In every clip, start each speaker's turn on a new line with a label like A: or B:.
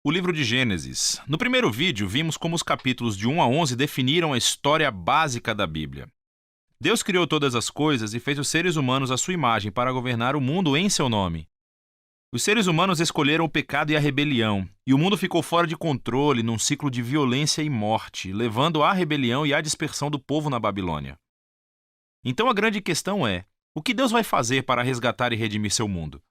A: O livro de Gênesis. No primeiro vídeo, vimos como os capítulos de 1 a 11 definiram a história básica da Bíblia. Deus criou todas as coisas e fez os seres humanos à sua imagem para governar o mundo em seu nome. Os seres humanos escolheram o pecado e a rebelião, e o mundo ficou fora de controle num ciclo de violência e morte, levando à rebelião e à dispersão do povo na Babilônia. Então a grande questão é: o que Deus vai fazer para resgatar e redimir seu mundo?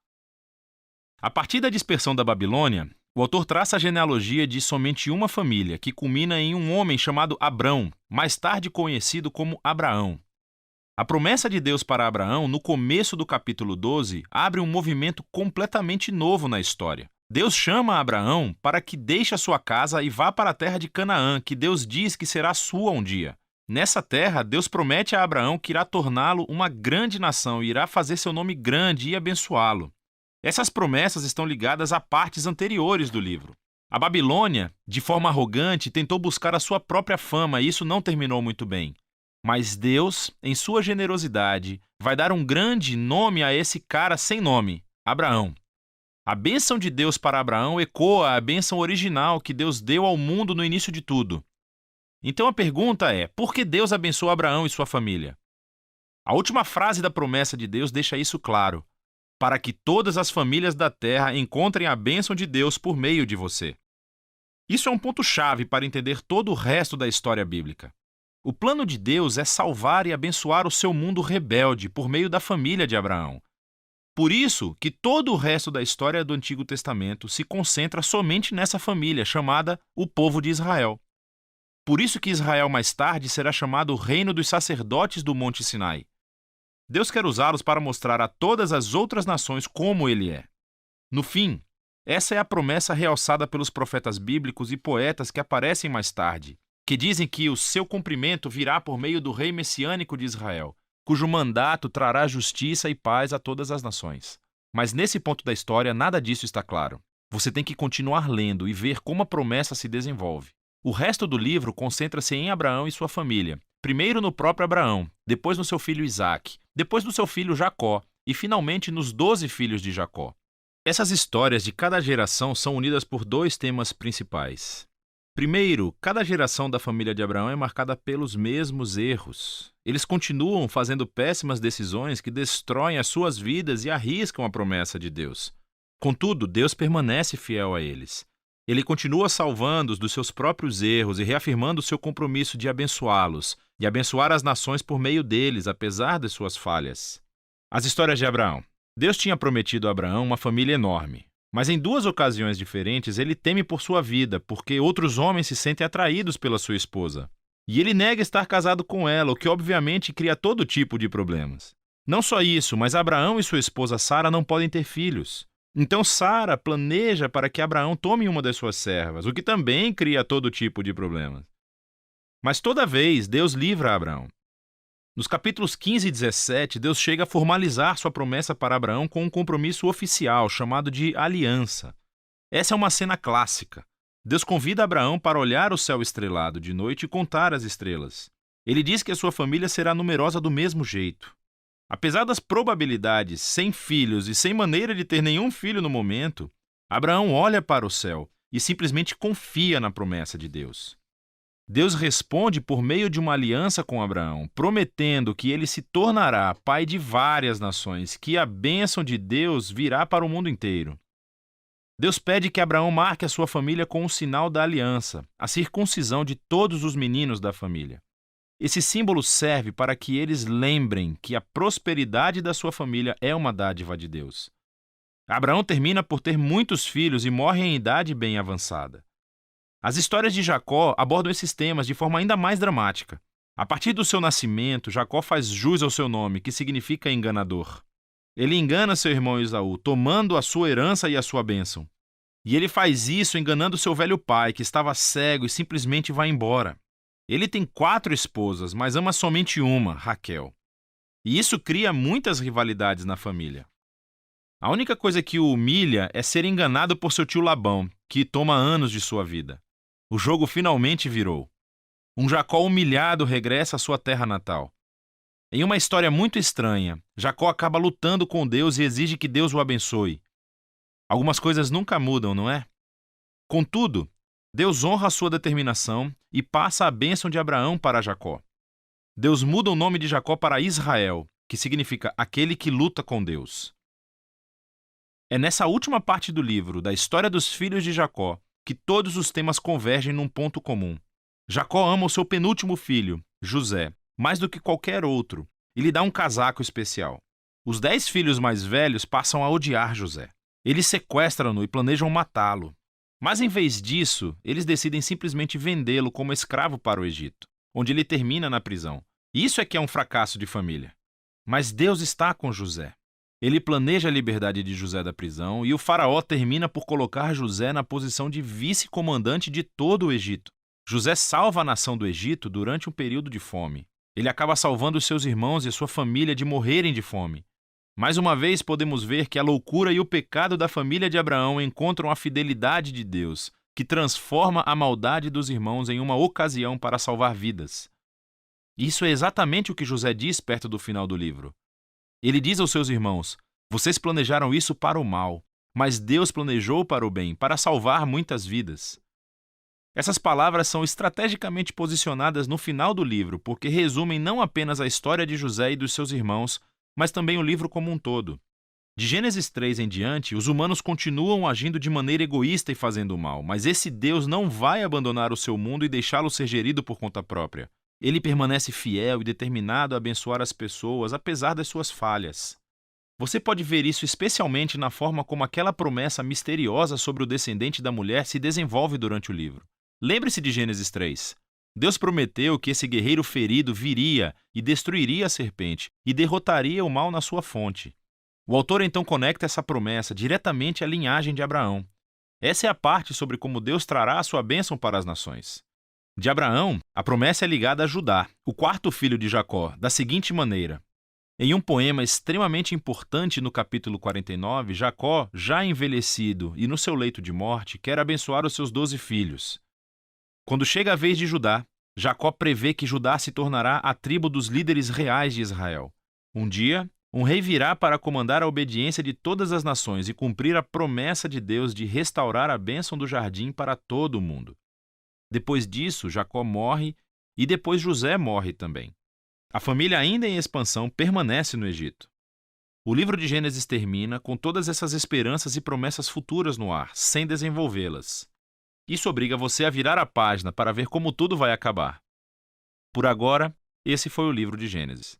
A: A partir da dispersão da Babilônia, o autor traça a genealogia de somente uma família, que culmina em um homem chamado Abrão, mais tarde conhecido como Abraão. A promessa de Deus para Abraão, no começo do capítulo 12, abre um movimento completamente novo na história. Deus chama Abraão para que deixe a sua casa e vá para a terra de Canaã, que Deus diz que será sua um dia. Nessa terra, Deus promete a Abraão que irá torná-lo uma grande nação e irá fazer seu nome grande e abençoá-lo. Essas promessas estão ligadas a partes anteriores do livro. A Babilônia, de forma arrogante, tentou buscar a sua própria fama e isso não terminou muito bem. Mas Deus, em sua generosidade, vai dar um grande nome a esse cara sem nome, Abraão. A bênção de Deus para Abraão ecoa a bênção original que Deus deu ao mundo no início de tudo. Então a pergunta é: por que Deus abençoou Abraão e sua família? A última frase da promessa de Deus deixa isso claro: para que todas as famílias da terra encontrem a bênção de Deus por meio de você. Isso é um ponto-chave para entender todo o resto da história bíblica. O plano de Deus é salvar e abençoar o seu mundo rebelde por meio da família de Abraão. Por isso que todo o resto da história do Antigo Testamento se concentra somente nessa família, chamada o povo de Israel. Por isso que Israel mais tarde será chamado o reino dos sacerdotes do Monte Sinai. Deus quer usá-los para mostrar a todas as outras nações como Ele é. No fim, essa é a promessa realçada pelos profetas bíblicos e poetas que aparecem mais tarde, que dizem que o seu cumprimento virá por meio do rei messiânico de Israel, cujo mandato trará justiça e paz a todas as nações. Mas nesse ponto da história, nada disso está claro. Você tem que continuar lendo e ver como a promessa se desenvolve. O resto do livro concentra-se em Abraão e sua família. Primeiro no próprio Abraão, depois no seu filho Isaque, depois no seu filho Jacó e finalmente nos 12 filhos de Jacó. Essas histórias de cada geração são unidas por dois temas principais. Primeiro, cada geração da família de Abraão é marcada pelos mesmos erros. Eles continuam fazendo péssimas decisões que destroem as suas vidas e arriscam a promessa de Deus. Contudo, Deus permanece fiel a eles. Ele continua salvando-os dos seus próprios erros e reafirmando o seu compromisso de abençoá-los e abençoar as nações por meio deles, apesar de suas falhas. As histórias de Abraão. Deus tinha prometido a Abraão uma família enorme. Mas em duas ocasiões diferentes, ele teme por sua vida, porque outros homens se sentem atraídos pela sua esposa. E ele nega estar casado com ela, o que obviamente cria todo tipo de problemas. Não só isso, mas Abraão e sua esposa Sara não podem ter filhos. Então Sara planeja para que Abraão tome uma das suas servas, o que também cria todo tipo de problemas. Mas toda vez, Deus livra Abraão. Nos capítulos 15 e 17, Deus chega a formalizar sua promessa para Abraão com um compromisso oficial, chamado de aliança. Essa é uma cena clássica. Deus convida Abraão para olhar o céu estrelado de noite e contar as estrelas. Ele diz que a sua família será numerosa do mesmo jeito. Apesar das probabilidades, sem filhos e sem maneira de ter nenhum filho no momento, Abraão olha para o céu e simplesmente confia na promessa de Deus. Deus responde por meio de uma aliança com Abraão, prometendo que ele se tornará pai de várias nações, que a bênção de Deus virá para o mundo inteiro. Deus pede que Abraão marque a sua família com o sinal da aliança, a circuncisão de todos os meninos da família. Esse símbolo serve para que eles lembrem que a prosperidade da sua família é uma dádiva de Deus. Abraão termina por ter muitos filhos e morre em idade bem avançada. As histórias de Jacó abordam esses temas de forma ainda mais dramática. A partir do seu nascimento, Jacó faz jus ao seu nome, que significa enganador. Ele engana seu irmão Esaú, tomando a sua herança e a sua bênção. E ele faz isso enganando seu velho pai, que estava cego e simplesmente vai embora. Ele tem 4 esposas, mas ama somente uma, Raquel. E isso cria muitas rivalidades na família. A única coisa que o humilha é ser enganado por seu tio Labão, que toma anos de sua vida. O jogo finalmente virou. Um Jacó humilhado regressa à sua terra natal. Em uma história muito estranha, Jacó acaba lutando com Deus e exige que Deus o abençoe. Algumas coisas nunca mudam, não é? Contudo, Deus honra a sua determinação e passa a bênção de Abraão para Jacó. Deus muda o nome de Jacó para Israel, que significa aquele que luta com Deus. É nessa última parte do livro, da história dos filhos de Jacó, que todos os temas convergem num ponto comum. Jacó ama o seu penúltimo filho, José, mais do que qualquer outro, e lhe dá um casaco especial. Os 10 filhos mais velhos passam a odiar José. Eles sequestram-no e planejam matá-lo. Mas em vez disso, eles decidem simplesmente vendê-lo como escravo para o Egito, onde ele termina na prisão. Isso é que é um fracasso de família. Mas Deus está com José. Ele planeja a liberdade de José da prisão e o faraó termina por colocar José na posição de vice-comandante de todo o Egito. José salva a nação do Egito durante um período de fome. Ele acaba salvando os seus irmãos e sua família de morrerem de fome. Mais uma vez podemos ver que a loucura e o pecado da família de Abraão encontram a fidelidade de Deus, que transforma a maldade dos irmãos em uma ocasião para salvar vidas. Isso é exatamente o que José diz perto do final do livro. Ele diz aos seus irmãos: vocês planejaram isso para o mal, mas Deus planejou para o bem, para salvar muitas vidas. Essas palavras são estrategicamente posicionadas no final do livro, porque resumem não apenas a história de José e dos seus irmãos, mas também o livro como um todo. De Gênesis 3 em diante, os humanos continuam agindo de maneira egoísta e fazendo o mal, mas esse Deus não vai abandonar o seu mundo e deixá-lo ser gerido por conta própria. Ele permanece fiel e determinado a abençoar as pessoas, apesar das suas falhas. Você pode ver isso especialmente na forma como aquela promessa misteriosa sobre o descendente da mulher se desenvolve durante o livro. Lembre-se de Gênesis 3. Deus prometeu que esse guerreiro ferido viria e destruiria a serpente e derrotaria o mal na sua fonte. O autor então conecta essa promessa diretamente à linhagem de Abraão. Essa é a parte sobre como Deus trará a sua bênção para as nações. De Abraão, a promessa é ligada a Judá, o quarto filho de Jacó, da seguinte maneira. Em um poema extremamente importante no capítulo 49, Jacó, já envelhecido e no seu leito de morte, quer abençoar os seus 12 filhos. Quando chega a vez de Judá, Jacó prevê que Judá se tornará a tribo dos líderes reais de Israel. Um dia, um rei virá para comandar a obediência de todas as nações e cumprir a promessa de Deus de restaurar a bênção do jardim para todo o mundo. Depois disso, Jacó morre e depois José morre também. A família, ainda em expansão, permanece no Egito. O livro de Gênesis termina com todas essas esperanças e promessas futuras no ar, sem desenvolvê-las. Isso obriga você a virar a página para ver como tudo vai acabar. Por agora, esse foi o livro de Gênesis.